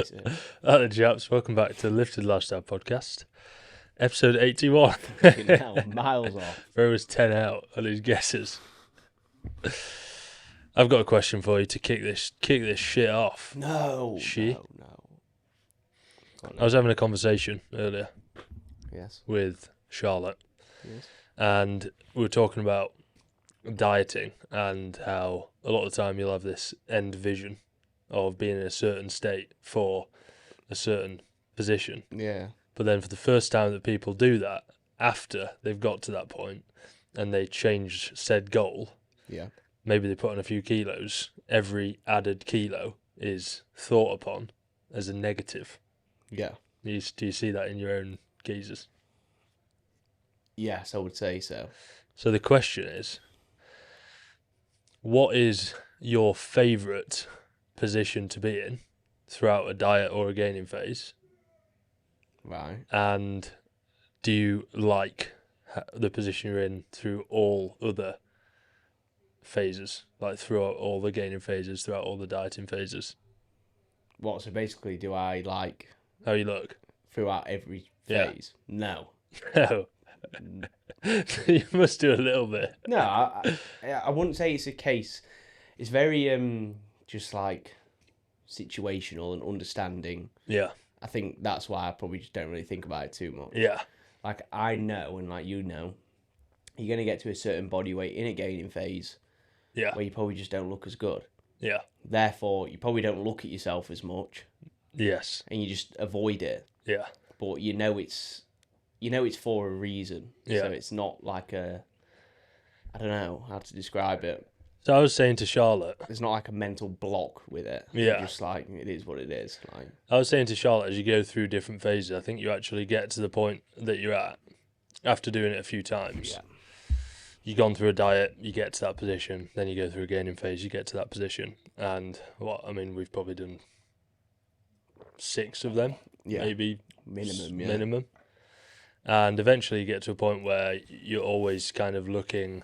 Hello, chaps. Welcome back to Lifted Lifestyle Podcast, episode 81. Fucking hell, miles off. Bro was 10 out on his guesses. I've got a question for you to kick this shit off. No. I was having a conversation earlier Yes. with Charlotte, Yes. and we were talking about dieting and how a lot of the time you'll have this end vision of being in a certain state for a certain position. Yeah. But then for the first time that people do that, after they've got to that point and they change said goal, Yeah. maybe they put on a few kilos, every added kilo is thought upon as a negative. Yeah. Do you see that in your own geezers? Yes, I would say so. So the question is, what is your favourite position to be in throughout a diet or a gaining phase? Right. And do you like the position you're in through all other phases, like throughout all the gaining phases, throughout all the dieting phases? What? So basically, do I like How you look? throughout every Yeah. phase? No. No. You must do a little bit. No, I wouldn't say it's a case. It's very just like situational and understanding. Yeah. I think that's why I probably just don't really think about it too much. Yeah. Like I know, and like you know, you're gonna get to a certain body weight in a gaining phase Yeah. where you probably just don't look as good. Yeah. Therefore, you probably don't look at yourself as much, Yes. and you just avoid it. Yeah. But you know it's for a reason. Yeah. So it's not like I don't know how to describe it. So I was saying to Charlotte, There's not like a mental block with it. Yeah. You're just like it is what it is. Like as you go through different phases, I think you actually get to the point that you're at after doing it a few times. yeah, You've gone through a diet, you get to that position, then you go through a gaining phase, you get to that position. And we've probably done 6 of them, yeah, maybe minimum. Yeah. minimum. And eventually you get to a point where you're always kind of looking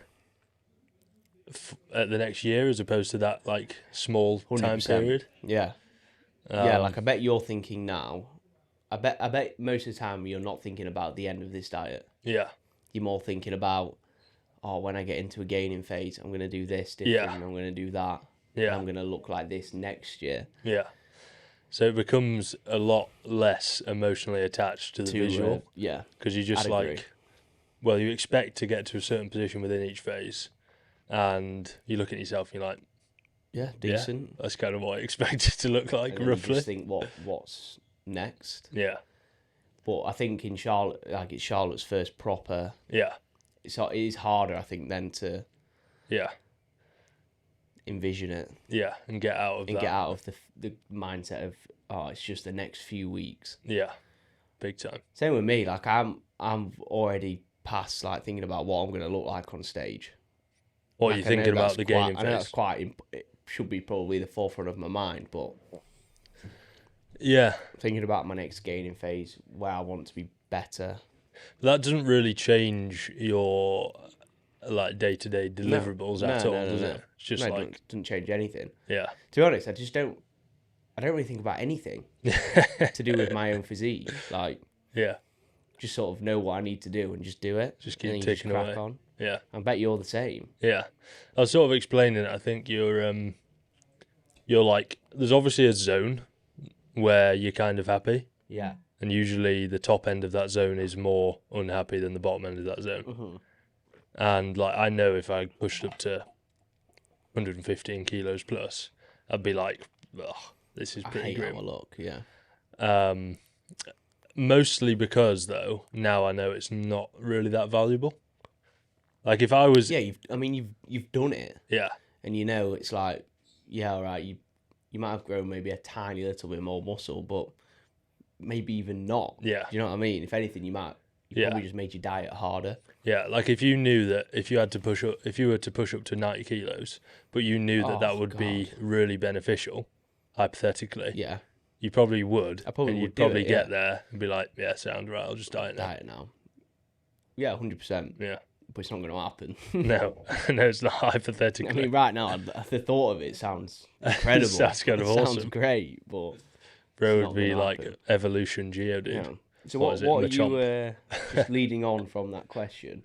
at the next year as opposed to that like small time 100%. period. Yeah. Yeah, like I bet you're thinking now. I bet most of the time you're not thinking about the end of this diet. Yeah, You're more thinking about, oh, when I get into a gaining phase, I'm going to do this different, Yeah. I'm going to do that, yeah, I'm going to look like this next year. yeah. So it becomes a lot less emotionally attached to the visual Yeah, because you just I'd agree. you expect to get to a certain position within each phase, and you look at yourself and you're like, yeah, decent. that's kind of what I expect it to look like And then you roughly. just think, what's next? Yeah, But I think in Charlotte, like it's Charlotte's first proper, yeah, it is harder, I think, than to yeah, envision it yeah, and get out of and that. get out of the mindset of, oh, it's just the next few weeks. Yeah, big time. Same with me. Like I'm already past like thinking about what I'm going to look like on stage. What Like, are you I know thinking about that's the quite- gaining I know that's phase? quite. It should be probably the forefront of my mind, but Yeah, thinking about my next gaining phase where I want to be better. that doesn't really change your like day-to-day deliverables at all, does no. it? It's just No, it like, doesn't change anything. yeah, To be honest, I don't really think about anything to do with my own physique. Like, yeah, just sort of know what I need to do and just do it. just and then keep you just ticking crack away. on. Yeah, I bet you're the same. yeah. I was sort of explaining it. I think you're like, there's obviously a zone where you're kind of happy, Yeah. and usually the top end of that zone is more unhappy than the bottom end of that zone. Mm-hmm. And like, I know if I pushed up to 115 kilos plus, I'd be like, ugh, this is I pretty hate how grim. I look. Yeah. Mostly because though, now I know it's not really that valuable. Like if I was, Yeah. You've done it, yeah, and you know it's like, yeah, all right. You might have grown maybe a tiny little bit more muscle, but maybe even not. yeah, Do you know what I mean? If anything, you Yeah. probably just made your diet harder. yeah. Like if you knew that if you were to push up to 90 kilos, but you knew that Oh, that would be really beneficial, hypothetically, Yeah. you probably would. I probably and would you'd do probably it, get yeah. there and be like, yeah, sound right. I'll just diet now. Diet now. Yeah, 100%. Yeah. But it's not going to happen. No, no, it's not hypothetically. I mean, right now, the thought of it sounds incredible. Sounds kind of It Sounds awesome. great, but Bro not would be gonna like happen. Evolution Geodude. Yeah. So What what is it, what are Machamp? you just leading on from that question?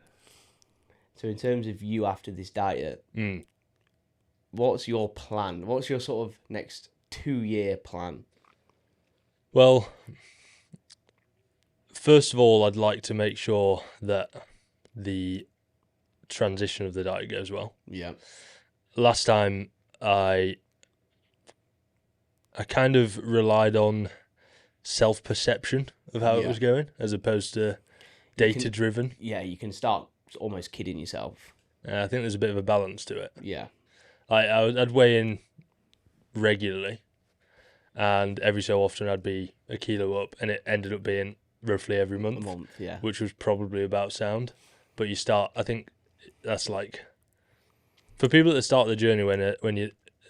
So in terms of you after this diet, Mm. what's your plan? What's your sort of next 2-year plan? Well, first of all, I'd like to make sure that the transition of the diet goes well. Yeah. Last time I kind of relied on self-perception of how it Yeah. was going as opposed to data-driven. Yeah, you can start almost kidding yourself. I think there's a bit of a balance to it. Yeah. I'd weigh in regularly, and every so often I'd be a kilo up, and it ended up being roughly every A month, month, yeah. which was probably about sound. But you start, I think that's like, for people that start the journey when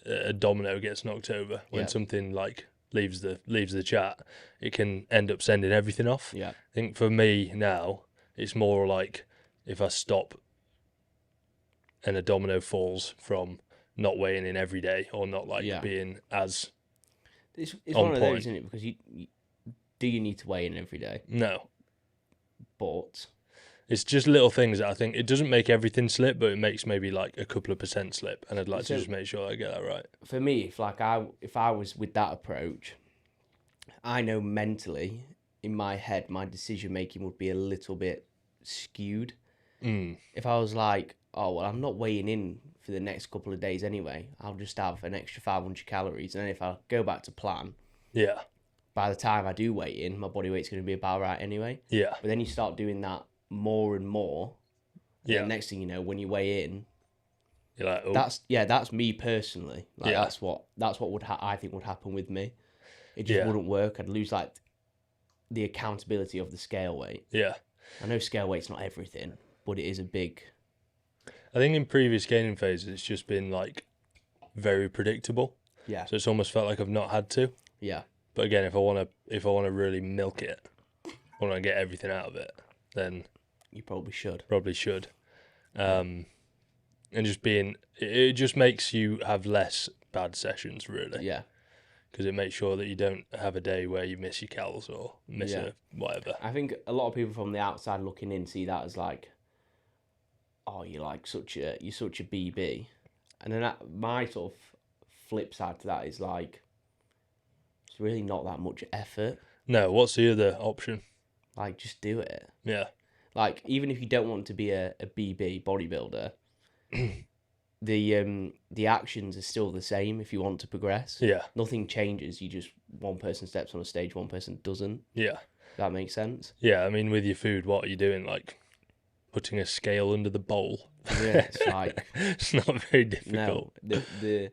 a domino gets knocked over, when Yeah. something like leaves the chat, it can end up sending everything off. Yeah. I think for me now, it's more like if I stop and a domino falls from not weighing in every day or not like Yeah. being as It's on one of point. those, isn't it? Because you do you need to weigh in every day? No. But It's just little things that I think it doesn't make everything slip, but it makes maybe like a couple of % slip, and I'd like So- to just make sure I get that right. for me, if I was with that approach, I know mentally in my head my decision making would be a little bit skewed. If I was like, oh well, I'm not weighing in for the next couple of days anyway, I'll just have an extra 500 calories, and then if I go back to plan, Yeah, by the time I do weigh in, my body weight's going to be about right anyway. yeah, But then you start doing that more and more. And yeah. then next thing you know, when you weigh in, You're like, oh, that's me personally. Like Yeah. that's what would I think would happen with me. It just Yeah. wouldn't work. I'd lose like the accountability of the scale weight. yeah. I know scale weight's not everything, but it is a big. I think in previous gaining phases, it's just been like very predictable. Yeah. So it's almost felt like I've not had to. Yeah. But again, if I want to really milk it, want to get everything out of it, then You probably should. probably should. And just it just makes you have less bad sessions, really. Yeah. Because it makes sure that you don't have a day where you miss your calories or miss Yeah. a whatever. I think a lot of people from the outside looking in see that as like, oh, you're such a BB, and then my sort of flip side to that is like, it's really not that much effort. No, what's the other option? Like, just do it. Yeah, Like, even if you don't want to be a BB bodybuilder, the actions are still the same if you want to progress. yeah, Nothing changes. You just, one person steps on a stage, one person doesn't. yeah, That makes sense. yeah. I mean, with your food, what are you doing? Like putting a scale under the bowl? Yeah, it's like It's not very no, difficult.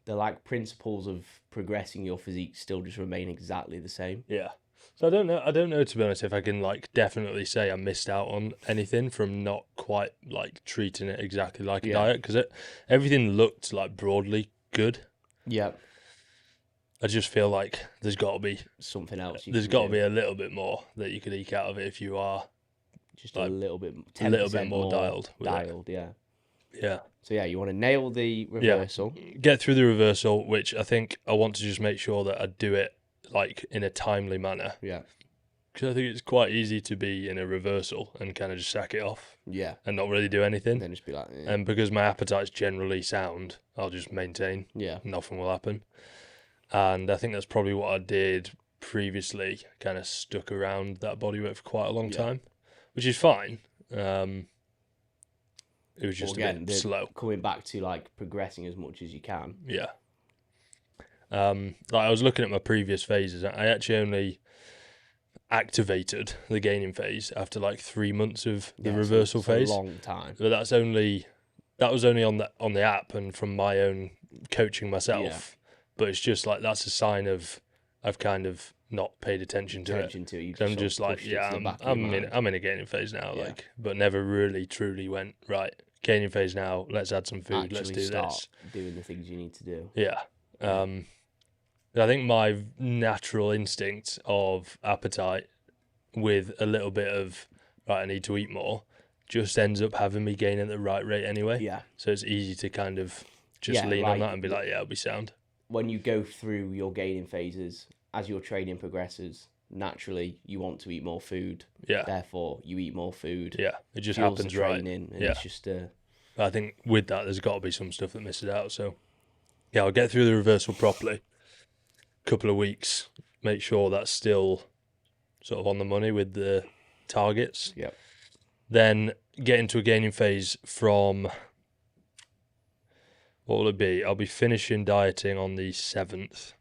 the like principles of progressing your physique still just remain exactly the same. Yeah. So I don't know to be honest if I can like definitely say I missed out on anything from not quite like treating it exactly like a Yeah. diet, because everything looked like broadly good. Yeah, I just feel like there's got to be something else. there's got to be a little bit more that you could eke out of it if you are just like, a little bit, a little bit 10% more dialed with it. Dialed, yeah. yeah. So yeah, you want to nail the reversal. Get through the reversal, which I think I want to just make sure that I do it like in a timely manner, Yeah, because I think it's quite easy to be in a reversal and kind of just sack it off yeah. and not really do anything. And then just be like, eh. And because my appetite's generally sound, I'll just maintain. Yeah, Nothing will happen. And I think that's probably what I did previously. Kind of stuck around that body weight for quite a long Yeah. time, which is fine. It was just Well, a again, bit slow. coming back to like progressing as much as you can. Yeah. Like I was looking at my previous phases. I actually only activated the gaining phase after like 3 months of the Yeah, reversal it's a phase. long time. But that was only on the app and from my own coaching myself. Yeah. But it's just like that's a sign of I've kind of not paid attention to it. You So I'm just like, yeah, I'm in a gaining phase now, Yeah. like, but never really truly went right. Gaining phase now. Let's add some food. Let's do start this. doing the things you need to do. Yeah. I think my natural instinct of appetite with a little bit of right, I need to eat more, just ends up having me gain at the right rate anyway. Yeah. So it's easy to kind of just Yeah, lean on like that and be like, yeah, it'll be sound. When you go through your gaining phases as your training progresses, naturally you want to eat more food. Yeah. Therefore, you eat more food. Yeah. It just Fuels happens the training, and Yeah. it's just I think with that, there's got to be some stuff that misses out. So, yeah, I'll get through the reversal properly. Couple of weeks, make sure that's still sort of on the money with the targets. Yep. Then get into a gaining phase from, what will it be? I'll be finishing dieting on the 7th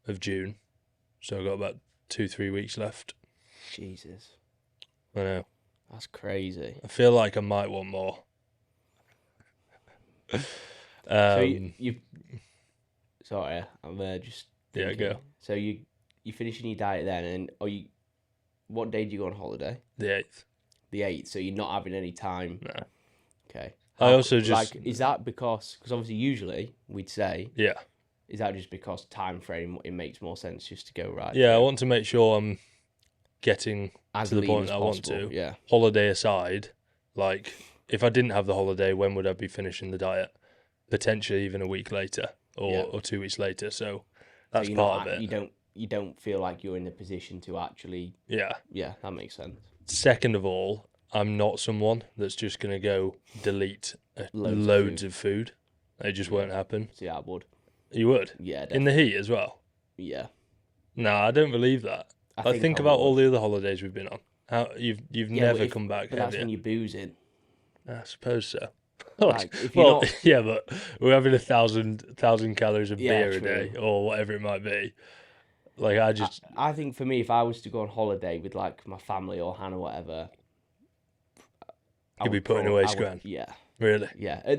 of June. So I've got about 2-3 weeks left. Jesus. I know. That's crazy. I feel like I might want more. So you sorry, I'm just Yeah, thinking. go. So you finishing your diet then, and what day do you go on holiday? The 8th. The 8th. So you're not having any time. No. Okay. I also just is that because obviously usually we'd say yeah. Is that just because time frame it makes more sense just to go right? Yeah, I through? want to make sure I'm getting As to the lean point as I want possible, to. Yeah. Holiday aside, like if I didn't have the holiday, when would I be finishing the diet? Potentially even a week later or 2 weeks later. So that's so part of it. You don't feel like you're in a position to actually. Yeah. Yeah, that makes sense. Second of all, I'm not someone that's just going to go delete loads of food. It just won't happen. See, I would. You would? Yeah, definitely. In the heat as well? Yeah. No, I don't believe that. I think about all the other holidays we've been on. How you've never come back, but have that's you? when you're boozing. I suppose so. Like, if you're not... yeah, but we're having 1,000 calories of beer true. a day or whatever it might be. Like I think for me, if I was to go on holiday with like my family or Hannah or whatever, you'd be putting away scran. Yeah. Really? Yeah.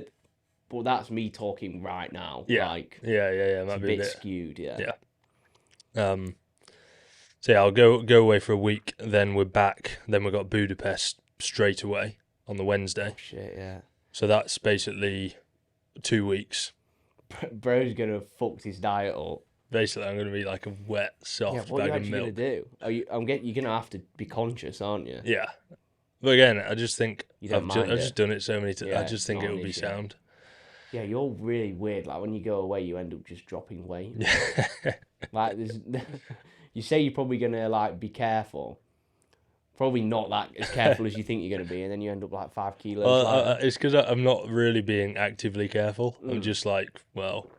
But that's me talking right now. Yeah. Like, yeah. Might be a bit skewed. Yeah. Yeah. So yeah, I'll go away for a week. Then we're back. Then we've got Budapest straight away on the Wednesday. Oh, shit, yeah. So that's basically 2 weeks. Bro's gonna fuck his diet up. Basically, I'm gonna be like a wet, soft what bag are you of milk. Gonna do? You're gonna have to be conscious, aren't you? Yeah, but again, I just think I've just done it so many times. Yeah, I just think it will be issue. sound. Yeah, you're really weird. Like when you go away, you end up just dropping weight. Yeah. Like you say you're probably gonna like be careful. Probably not that as careful as you think you're going to be, and then you end up like 5 kilos. Well, it's because I'm not really being actively careful. I'm just like, well,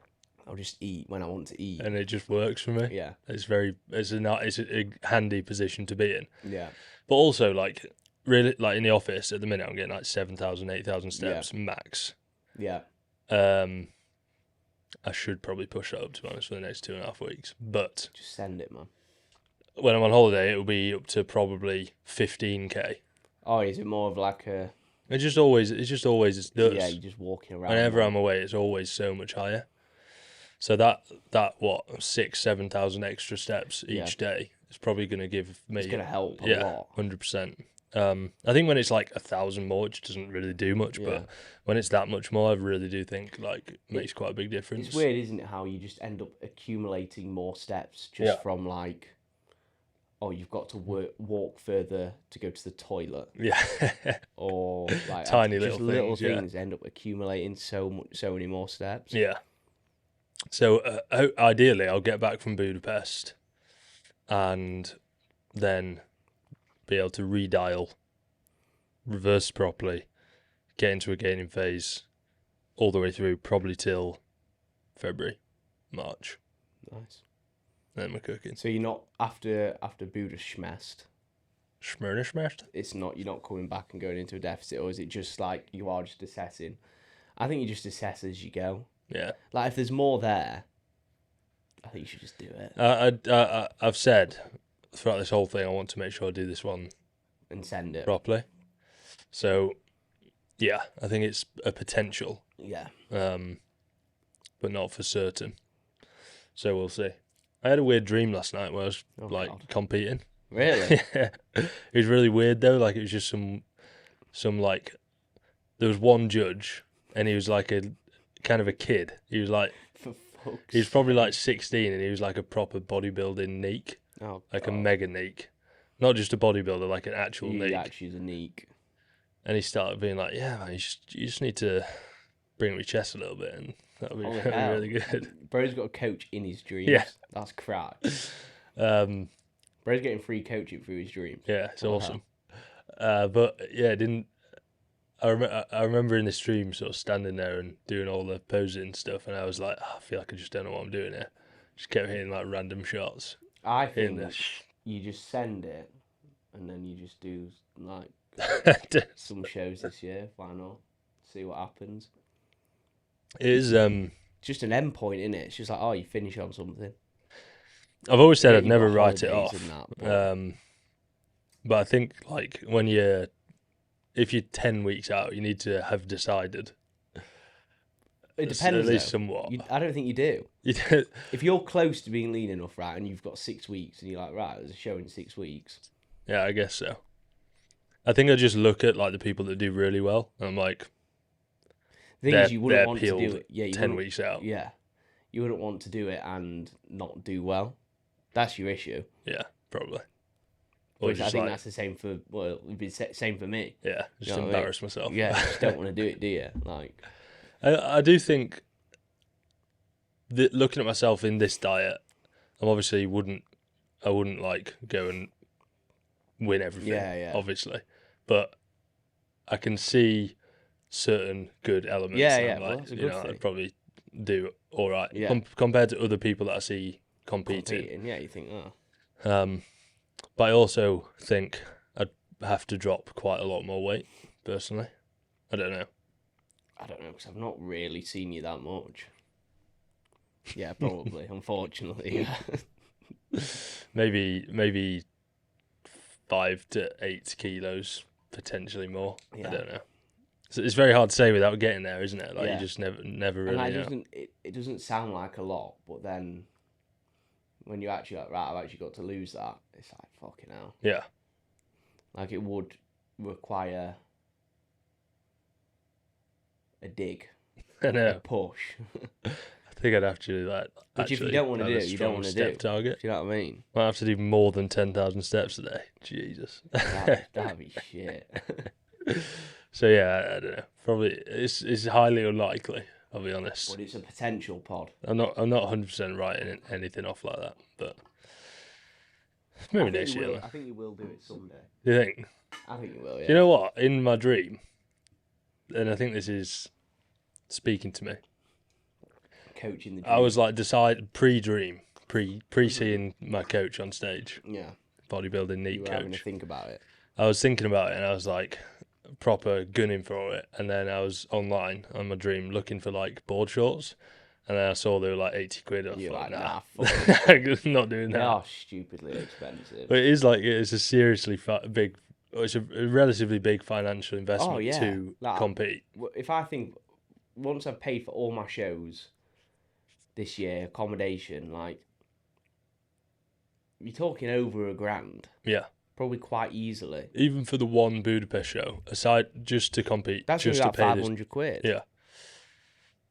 I'll just eat when I want to eat, and it just works for me. Yeah, it's a handy position to be in. Yeah, but also like really like in the office at the minute, I'm getting like 7,000, 8,000 steps max. Yeah. I should probably push that up to be honest for the next 2.5 weeks, but just send it, man. When I'm on holiday, it'll be up to probably 15k. Oh, is it more of like a? It's just always does. Yeah, you're just walking around. Whenever I'm away, it's always so much higher. So that what 6,000-7,000 extra steps each day is probably going to give me. It's going to help a lot. 100%. I think when it's like 1,000 more, it just doesn't really do much. But when it's that much more, I really do think like it makes quite a big difference. It's weird, isn't it? How you just end up accumulating more steps just from like. Oh, you've got to walk further to go to the toilet. Yeah. Or like tiny just little things end up accumulating so many more steps. Yeah. So ideally, I'll get back from Budapest, and then be able to redial, reverse properly, get into a gaining phase, all the way through, probably till February, March. Nice. Then we're cooking. So you're not after Budapest. Schmernishmest? It's not. You're not coming back and going into a deficit, or is it just like you are just assessing? I think you just assess as you go. Yeah. Like if there's more there, I think you should just do it. I've said throughout this whole thing, I want to make sure I do this one and send it properly. So, yeah, I think it's a potential. Yeah. But not for certain. So we'll see. I had a weird dream last night where I was competing. Really? Yeah. It was really weird though. Like it was just some like there was one judge and he was like a kind of a kid. He was like he was probably like 16 and he was like a proper bodybuilding neek. Oh, like a mega neek. Not just a bodybuilder, like an actual neek. He actually is a neek. And he started being like, yeah, man, you just need to bring up your chest a little bit. And That'd be, Holy that'd be hell. really good. Bro's got a coach in his dreams. Yeah. That's crack. Um, Bro's getting free coaching through his dreams. yeah, it's What the awesome. But yeah, I remember in the stream sort of standing there and doing all the posing stuff, and I was like, I feel like I just don't know what I'm doing here. Just kept hitting like random shots. I In think this. you just send it, and then you just do like It some shows this year. Why not? See what happens. is. Just an end point, innit? It's just like, oh, you finish on something. I've always said Yeah, I'd you've never got write it holidays off. and that, But I think like if you're 10 weeks out, you need to have decided. It depends. At least though. somewhat. I don't think you do. You don't- If you're close to being lean enough, right, and you've got 6 weeks, and you're like, right, there's a show in 6 weeks. yeah, I guess so. I think I just look at like the people that do really well, and I'm like, The thing is, you wouldn't want to peeled do it. Yeah, you 10 wouldn't- weeks out. Yeah, you wouldn't want to do it and not do well. That's your issue. Yeah, probably. Or Which I just think like, that's the same for it'd be the same for me. yeah, just You know what I mean? embarrass myself. Yeah, you just don't want to do it, do you? Like, I do think that looking at myself in this diet, I obviously wouldn't like go and win everything. Yeah. Obviously, but I can see certain good elements. Yeah, and yeah, I'm well, like, that's a good I'd thing. probably do all right Yeah. compared to other people that I see competing. competing. Yeah, you think, oh, But I also think I'd have to drop quite a lot more weight, personally. I don't know. I don't know, because I've not really seen you that much. Yeah, probably. Unfortunately, yeah. Maybe 5 to 8 kilos, potentially more. Yeah. I don't know. So it's very hard to say without getting there, isn't it? Like Yeah. you just never And really like, know. it doesn't sound like a lot, but then when you actually like, right, I've actually got to lose that, it's like, fucking hell. Yeah. Like, it would require a dig, I a know. push. I think I'd have to do that. Which if you don't wanna do it, you don't wanna step do. target. Do you know what I mean? Might have to do more than 10,000 steps a day. Jesus. That'd be shit. So yeah, I don't know. Probably it's highly unlikely. I'll be honest. But it's a potential pod. I'm not 100% writing anything off like that, but maybe next year. I think you will do it someday. Do you think? I think you will, yeah. You know what? In my dream, and I think this is speaking to me. Coaching the I dream. was like pre-dream, pre-seeing my coach on stage, Yeah, bodybuilding you neat were having to coach. think about it. I was thinking about it, and I was like proper gunning for it. And then I was online on my dream looking for like board shorts, and then I saw they were like 80 quid. I You're thought, like, nah, fuck it. I'm not doing They that. are stupidly expensive. But it is like it's a seriously big. It's a relatively big financial investment yeah. to Like, compete. If I think, once I've paid for all my shows this year, accommodation, like, you're talking over $1,000, Yeah, probably quite easily. even for the one Budapest show, aside just to compete, That's just only to about pay this, 500 quid. yeah,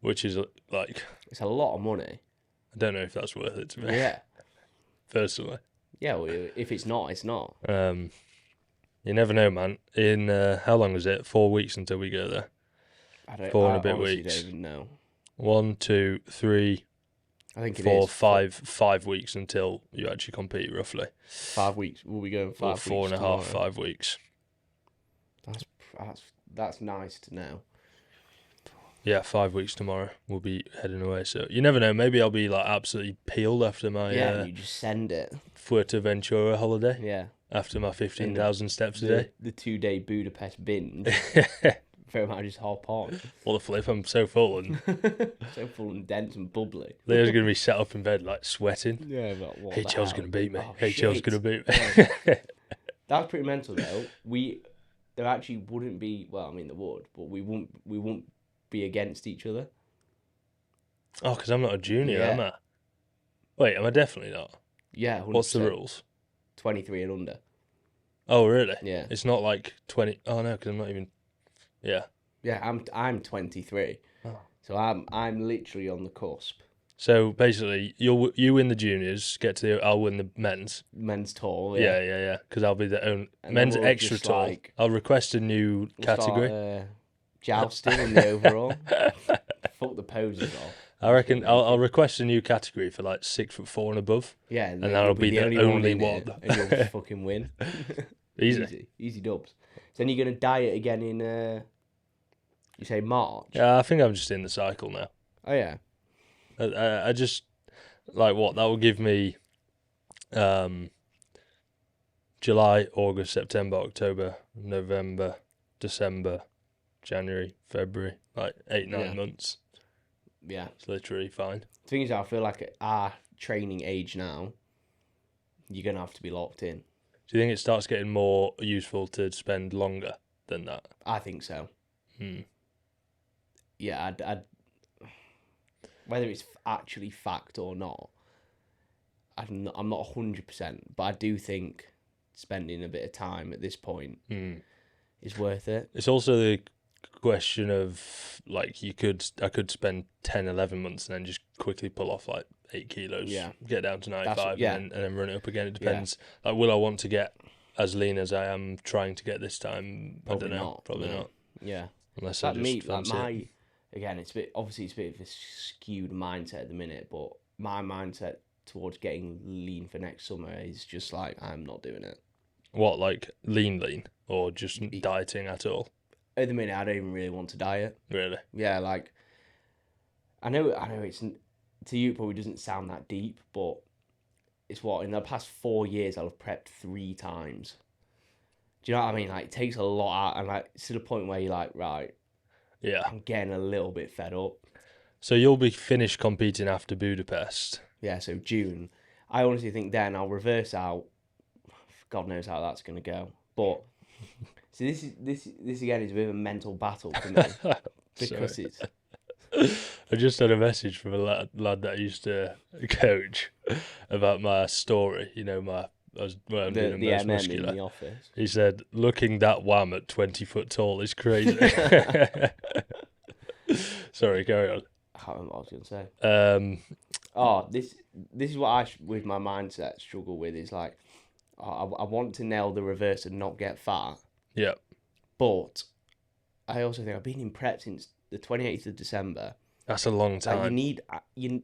which is like It's a lot of money. I don't know if that's worth it to me Yeah. personally. Yeah, well, if it's not, it's not. You never know, man. In how long is it? 4 weeks until we go there. I 4 and a bit honestly weeks. don't even know. 1, 2, 3, I think it 4, is 5 weeks until you actually compete, roughly. 5 weeks. We'll be going 5 Or weeks. 4 and a half, tomorrow. 5 weeks. That's nice to know. Yeah, 5 weeks tomorrow. We'll be heading away. So you never know. Maybe I'll be like absolutely peeled after my Yeah, you just send it. Fuerteventura holiday. Yeah. After my 15,000 steps a day. The 2-day Budapest binge. Very much just hop on. What the flip? I'm so full, and So full and dense and bubbly. Leo's gonna be sat up in bed like sweating. Yeah, but what HL's gonna beat me. Oh, HL's shit. gonna beat me. That's pretty mental though. There actually wouldn't be. Well, I mean, there would, but we won't be against each other. Oh, because I'm not a junior, Yeah. am I? Wait, am I definitely not? Yeah. 100%. What's the rules? 23 and under. Oh, really? Yeah. It's not like 20. Oh no, because I'm not even. Yeah. Yeah, I'm 23. Oh. So I'm literally on the cusp. So basically, you win the juniors, I'll win the men's. Men's tall. Yeah. Because I'll be the only And then men's we'll extra just, tall. like- I'll request a new We'll category. Start, jousting in the overall. Fuck the poses off. I reckon I'll request a new category for like 6'4" and above. Yeah, and that'll be the only one. and you'll just fucking win. Easy. Easy dubs. So then you're gonna diet again in you say March? Yeah, I think I'm just in the cycle now. Oh yeah. I just like what that will give me. July, August, September, October, November, December, January, February, like 8-9 months. Yeah. It's literally fine. The thing is, I feel like at our training age now, you're going to have to be locked in. Do you think it starts getting more useful to spend longer than that? I think so. Yeah, I'd whether it's actually fact or not, I'm not 100%, but I do think spending a bit of time at this point is worth it. It's also the question of like I could spend 10, 11 months and then just quickly pull off like 8 kilos, get down to 95 and then run it up again. It depends. Like, will I want to get as lean as I am trying to get this time? Probably I don't know. not. Probably No. not. Yeah. Unless like I just fancy it. Again, it's a bit of a skewed mindset at the minute, but my mindset towards getting lean for next summer is just like, I'm not doing it. What, like lean, or just dieting at all? At the minute, I don't even really want to diet. Really? Yeah, like I know it's to you it probably doesn't sound that deep, but it's what in the past 4 years I'll have prepped 3 times. Do you know what I mean? Like, it takes a lot out, and like it's to the point where you're like, right, yeah, I'm getting a little bit fed up. So you'll be finished competing after Budapest. Yeah, so June. I honestly think then I'll reverse out. God knows how that's going to go. But so this again is a bit of a mental battle for me because it's. I just had a message from a lad that I used to coach about my story. You know, when I'm doing the most muscular. In the office. He said, "Looking that wham at 20 foot tall is crazy." Sorry, carry on. I can't remember what I was going to say. This is what I with my mindset struggle with is like, I want to nail the reverse and not get fat. Yeah. But I also think I've been in prep since the 28th of December. That's a long time. Like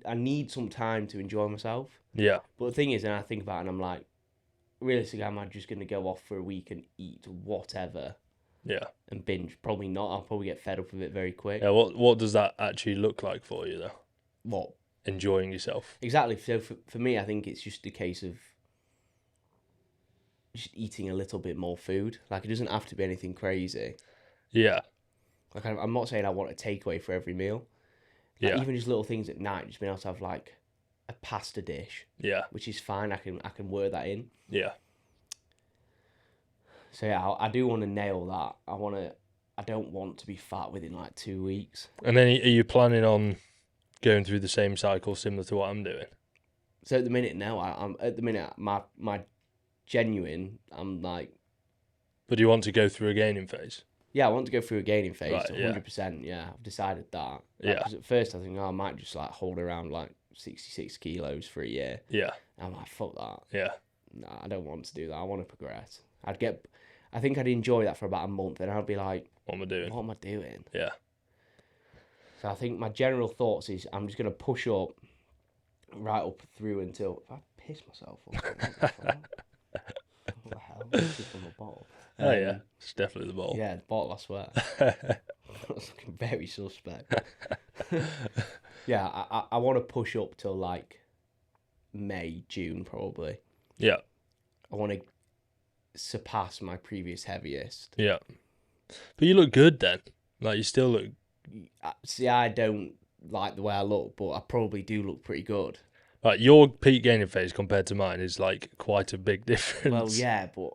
I need some time to enjoy myself. Yeah. But the thing is, and I think about it and I'm like, realistically, am I just going to go off for a week and eat whatever? Yeah. And binge? Probably not. I'll probably get fed up with it very quick. Yeah. What does that actually look like for you, though? What? Enjoying yourself. Exactly. So for me, I think it's just a case of just eating a little bit more food. Like, it doesn't have to be anything crazy. Yeah. Like, I'm not saying I want a takeaway for every meal. Like, even just little things at night, just being able to have like a pasta dish. Yeah. Which is fine. I can work that in. Yeah. So yeah, I do want to nail that. I don't want to be fat within like 2 weeks. And then are you planning on going through the same cycle similar to what I'm doing? So at the minute now, I'm at the minute my genuine. I'm like. But do you want to go through a gaining phase? Yeah, I want to go through a gaining phase. Right, 100%. Yeah, I've decided that. Like, yeah. Because at first I think I might just like hold around like 66 kilos for a year. Yeah. And I'm like, fuck that. Yeah. Nah, I don't want to do that. I want to progress. I think I'd enjoy that for about a month, and I'd be like, what am I doing? What am I doing? Yeah. So I think my general thoughts is I'm just going to push up right up through until... If I piss myself off. What the hell? It's from a bottle. Oh, yeah. It's definitely the bottle. Yeah, the bottle, I swear. That's looking very suspect. Yeah, I want to push up till like May, June, probably. Yeah. I want to surpass my previous heaviest. Yeah. But you look good then. Like, you still look... See, I don't like the way I look, but I probably do look pretty good. Like, your peak gaining phase compared to mine is like quite a big difference. Well, yeah, but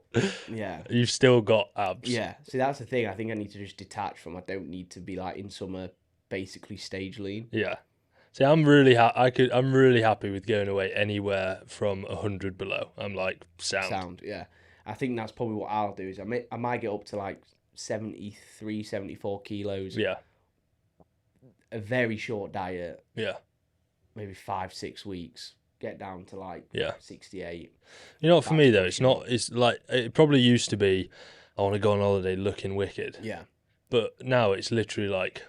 yeah. You've still got abs. Yeah. See, that's the thing. I think I need to just detach from. I don't need to be like in summer, basically stage lean. Yeah. See, I'm really I'm really happy with going away anywhere from 100 below. I'm like sound. Yeah. I think that's probably what I'll do. Is I might get up to like 73, 74 kilos. Yeah. A very short diet. Yeah. Maybe 5-6 weeks, get down to like 68. You know what, for me though, it's like, it probably used to be, I want to go on holiday looking wicked. Yeah. But now it's literally like,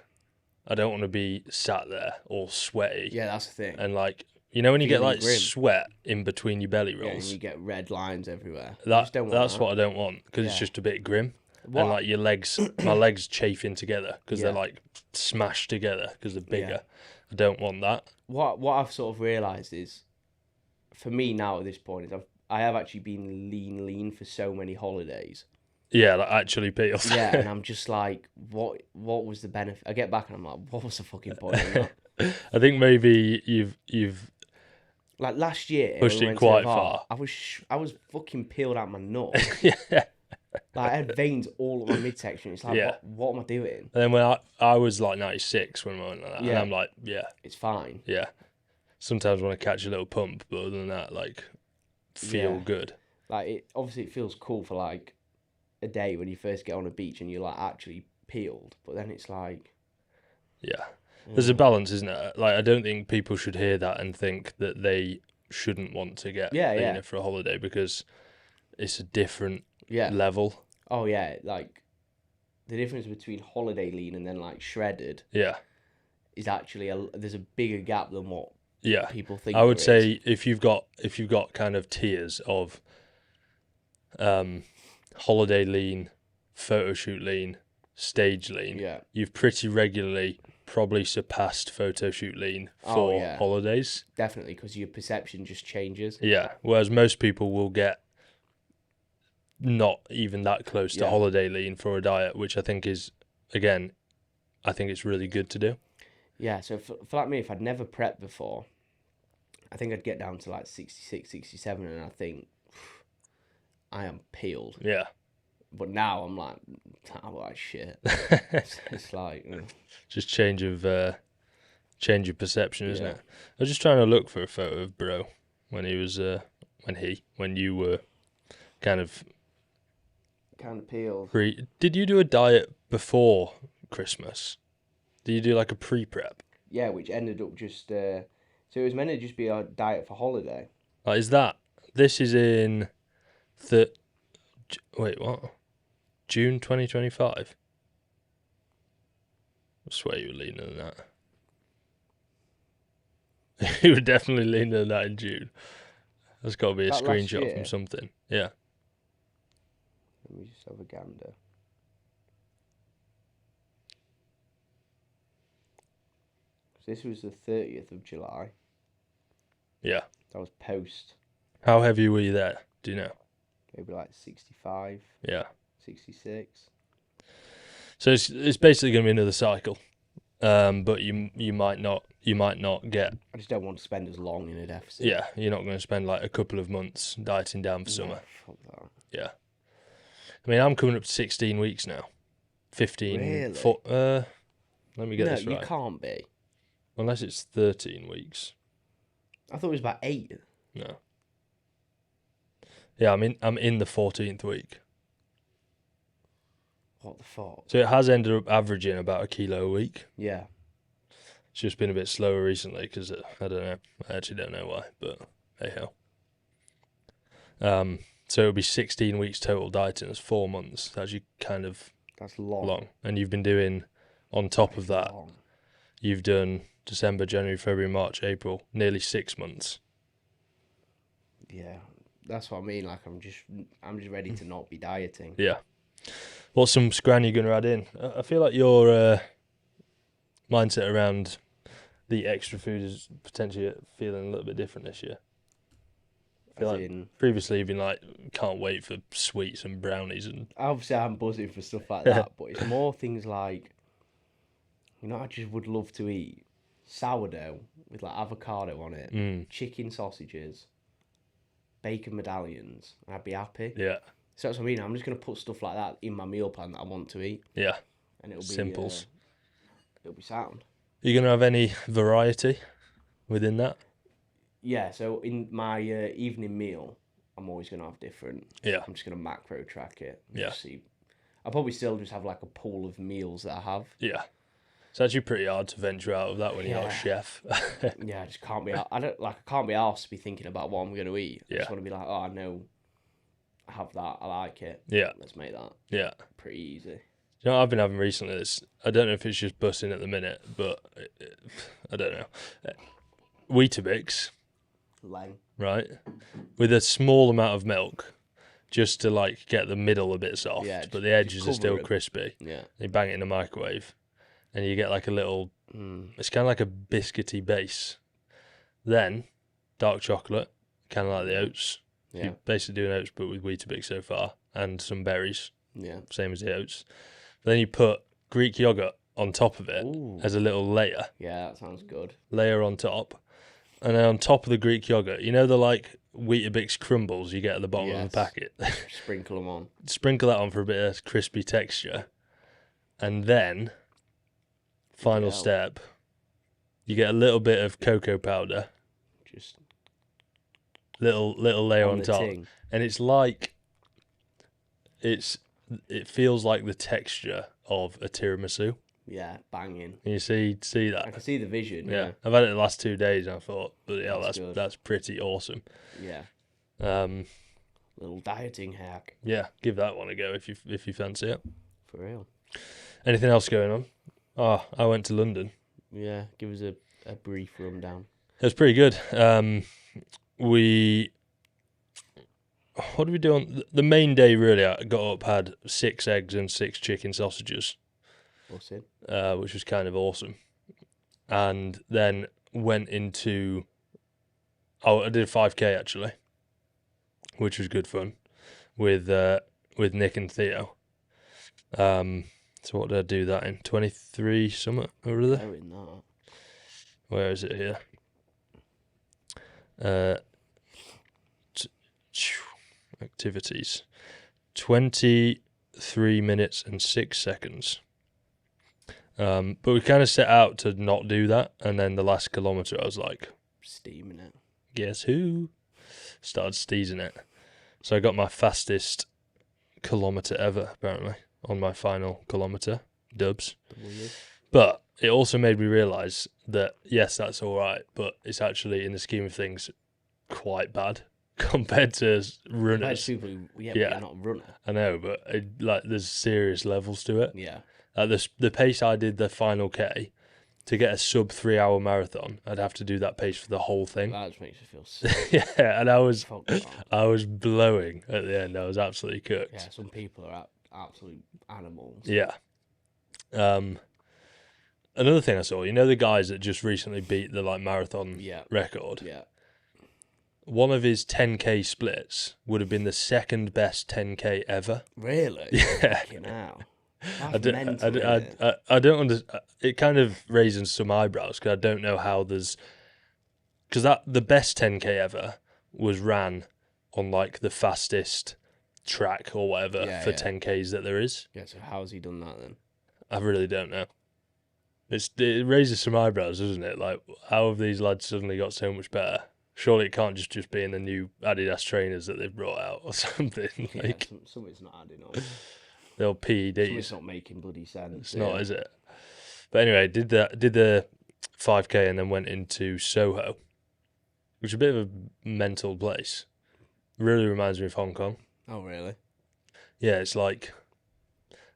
I don't want to be sat there all sweaty Yeah, that's the thing. and like, you know when you get Feeling like grim. sweat in between your belly Yeah, and rolls. you get red lines everywhere. I just don't want That's that. what I don't want because it's Yeah. just a bit grim. What? And like your legs, my legs chafing together because they're Yeah. like smashed together because they're bigger. Yeah. I don't want that. What I've sort of realised is, for me now at this point, is I have actually been lean for so many holidays. Yeah, like actually peeled. Yeah, and I'm just like, what was the benefit? I get back and I'm like, what was the fucking point in that? I think maybe you've Like last year, pushed when we it went quite to the bar, far. I was fucking peeled out my nut. Yeah. Like I had veins all up my midsection. It's like, Yeah. what am I doing? And then when I was like 96 when I went like that, and Yeah. I'm like, yeah, It's fine. yeah. Sometimes when I catch a little pump, but other than that, like, feel Yeah. good. Like it feels cool for like a day when you first get on a beach and you're like actually peeled, but then it's like, Yeah. There's a balance, isn't it? Like, I don't think people should hear that and think that they shouldn't want to get leaner for a holiday because it's a different yeah. level. Oh yeah, like the difference between holiday lean and then like shredded Yeah. is actually there's a bigger gap than what Yeah. people think. I would there say is. if you've got kind of tiers of holiday lean, photo shoot lean, stage lean, Yeah. you've pretty regularly probably surpassed photo shoot lean Oh, for yeah. holidays. Definitely, because your perception just changes. Yeah. Whereas most people will get not even that close to Yeah. holiday lean for a diet, which I think is, again, I think it's really good to do. Yeah, so for like me, if I'd never prepped before, I think I'd get down to like 66, 67, and I think I am peeled. Yeah. But now I'm like, I'm like shit. It's like, Just change of perception, isn't Yeah. it? I was just trying to look for a photo of Bro when he was when you were kind of peeled. Did you do a diet before Christmas? Did you do like a pre-prep? Yeah, which ended up just, so it was meant to just be a diet for holiday. Like, this is in wait, what? June 2025? I swear you were leaner than that. You were definitely leaner than that in June. There's got to be a That last screenshot year? from something. Yeah. Let me just have a gander. This was the 30th of July. Yeah. That was post, How heavy were you there? Do you know? maybe like 65, Yeah. 66. So it's basically going to be another cycle, but you might not get. I just don't want to spend as long in a deficit. Yeah, you're not going to spend like a couple of months dieting down for summer. Fuck that. Yeah. I mean, I'm coming up to 16 weeks now. 15. Really? Let me get No, this right. you can't be. Unless it's 13 weeks. I thought it was about 8. No. Yeah, I'm in the 14th week. What the fuck? So it has ended up averaging about 1 kilo a week. Yeah. It's just been a bit slower recently because I don't know. I actually don't know why, but hey ho. So it'll be 16 weeks total dieting. That's 4 months. That's actually kind of That's long. long. And you've been doing, on top of that, Long. you've done December, January, February, March, April, nearly 6 months. Yeah. That's what I mean. Like I'm just ready to not be dieting. Yeah. What's some scran you going to add in? I feel like your mindset around the extra food is potentially feeling a little bit different this year. I feel As like in, previously you've been like, can't wait for sweets and brownies and obviously I'm buzzing for stuff like that, but it's more things like, I just would love to eat sourdough with like avocado on it, chicken sausages, bacon medallions, and I'd be happy. yeah, So that's what I mean. I'm just gonna put stuff like that in my meal plan that I want to eat, yeah, and it'll be simples. It'll be sound. Are you going to have any variety within that? Yeah. So in my evening meal, I'm always gonna have different. Yeah, I'm just gonna macro track it. Yeah. Just see. I'll probably still just have like a pool of meals that I have. yeah. It's actually pretty hard to venture out of that when you're not a Yeah. chef. Yeah, I just can't be. I can't be asked to be thinking about what I'm gonna eat. I Yeah. just want to be like, I know, I have that. I like it. Yeah, Let's make that yeah. pretty easy. You know what I've been having recently? I don't know if it's just bussing at the minute, but I don't know. Weetabix, Lang. right? With a small amount of milk, just to like get the middle a bit soft, Yeah, but the just edges are cover still 'em. crispy. Yeah. You bang it in the microwave, and you get like a little. It's kind of like a biscuity base. Then, dark chocolate, kind of like the oats. Yeah. You're basically doing oats, but with Weetabix so far, and some berries, Yeah. same as the oats. Then you put Greek yogurt on top of it Ooh. as a little layer Yeah, that sounds good. on top. And then on top of the Greek yogurt, you know the like Weetabix crumbles you get at the bottom of Yes. the packet? Sprinkle them on. Sprinkle that on for a bit of crispy texture. And then, final Yeah. step, you get a little bit of cocoa powder, Just little layer on the top. ting. And it's like, it feels like the texture of a tiramisu. Yeah, banging. Can you see I that? can see the vision. Yeah. Yeah. I've had it the last 2 days and I thought, but yeah, That's good. that's pretty awesome. Yeah. Um, Little dieting hack. yeah, give that one a go if you fancy it. For real. Anything else going on? Oh, I went to London. Yeah, give us a brief rundown. It was pretty good. What did we do on the main day? Really, I got up, had 6 eggs and 6 chicken sausages, What's it? which was kind of awesome. And then went into. Oh, I did a 5K actually, which was good fun, with Nick and Theo. So what did I do that in? 23 something or other? Oh, in that. Where is it here? Activities. 23 minutes and 6 seconds. But we kind of set out to not do that, and then the last kilometre I was like, Steaming it. guess who? Started steezing it. So I got my fastest kilometre ever, apparently, on my final kilometre. Dubs. But it also made me realise that, yes, that's all right, but it's actually, in the scheme of things, quite bad compared to runners. People who, but Yeah. you're not a runner. I know, but there's serious levels to it. Yeah. The pace I did the final K, to get a sub 3 hour marathon, I'd have to do that pace for the whole thing. That just makes you feel sick. Yeah, and I was Fuck. blowing at the end. I was absolutely cooked. Yeah, some people are absolute animals. Yeah. Another thing I saw, you know the guys that just recently beat the like marathon record? Yeah. One of his 10K splits would have been the second best 10K ever. Really? Yeah. Fucking hell. I don't understand. It kind of raises some eyebrows because I don't know how because the best 10K ever was ran on like the fastest track or whatever for 10Ks that there is. Yeah, so how's he done that then? I really don't know. It raises some eyebrows, doesn't it? Like, how have these lads suddenly got so much better? Surely it can't just be in the new Adidas trainers that they've brought out or something. Like, something's not adding up. the old PEDs. Something's not making bloody sense. It's not, is it? But anyway, did the 5K and then went into Soho, which is a bit of a mental place. Really reminds me of Hong Kong. Oh, really? Yeah, it's like,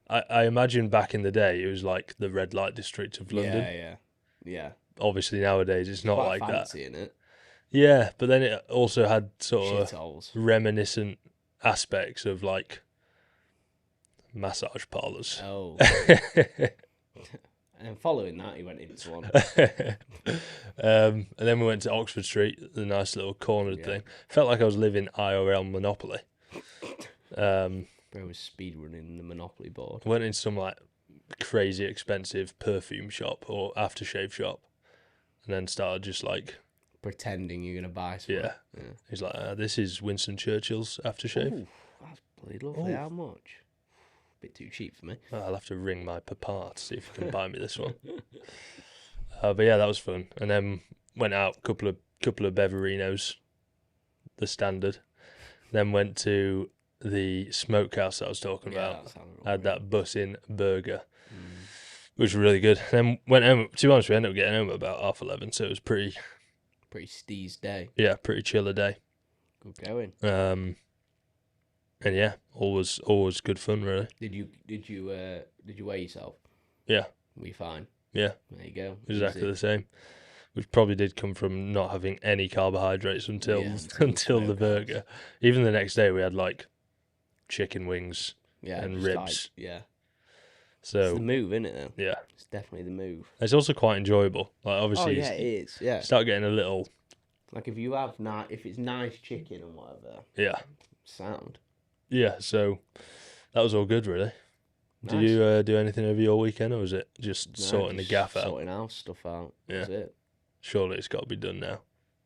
I imagine back in the day it was like the red light district of London. Yeah. Obviously nowadays it's not Quite like fancy, that. Innit? Yeah, but then it also had sort of Shitholes. reminiscent aspects of like massage parlours. Oh. And then following that, he went into one. And then we went to Oxford Street, the nice little cornered thing. Felt like I was living IRL Monopoly. Bro was speedrunning the Monopoly board. Went in some like crazy expensive perfume shop or aftershave shop, and then started just like pretending you're gonna buy something. Yeah. He's like, this is Winston Churchill's aftershave. Ooh, that's bloody lovely. How much? Bit too cheap for me. I'll have to ring my papa to see if he can buy me this one. But yeah, that was fun. And then went out, couple of Beverinos, the standard. Then went to the smokehouse that I was talking about. Had that bus-in burger, which was really good. Then went home. To be honest, we ended up getting home at about 11:30, so it was pretty steez day. Yeah, pretty chiller day. Good going. And yeah, always good fun, really. Did you weigh yourself? Yeah. Were you fine? Yeah. There you go. Exactly the same. Which probably did come from not having any carbohydrates until the burger. Even the next day we had like chicken wings and ribs. So it's the move, isn't it? Though. Yeah. It's definitely the move. It's also quite enjoyable. Like obviously, it is. Yeah. Start getting a little. Like if you have if it's nice chicken and whatever. Yeah. Sound. Yeah. So that was all good, really. Nice. Did you do anything over your weekend, or was it just sorting the gaff out? Sorting house stuff out. Yeah. That's it. Surely it's got to be done now.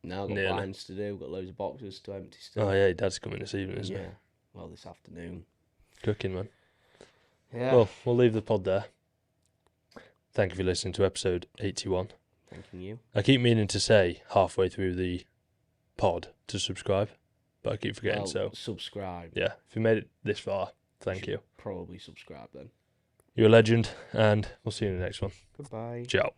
Now I've got blinds to do. Got loads of boxes to empty still. Oh yeah, Dad's coming this evening, isn't he? Yeah. Well, this afternoon. Cooking, man. Yeah. Well, we'll leave the pod there. Thank you for listening to episode 81. Thank you. I keep meaning to say halfway through the pod to subscribe, but I keep forgetting. So subscribe. Yeah, if you made it this far, thank you. Probably subscribe then. You're a legend, and we'll see you in the next one. Goodbye. Ciao.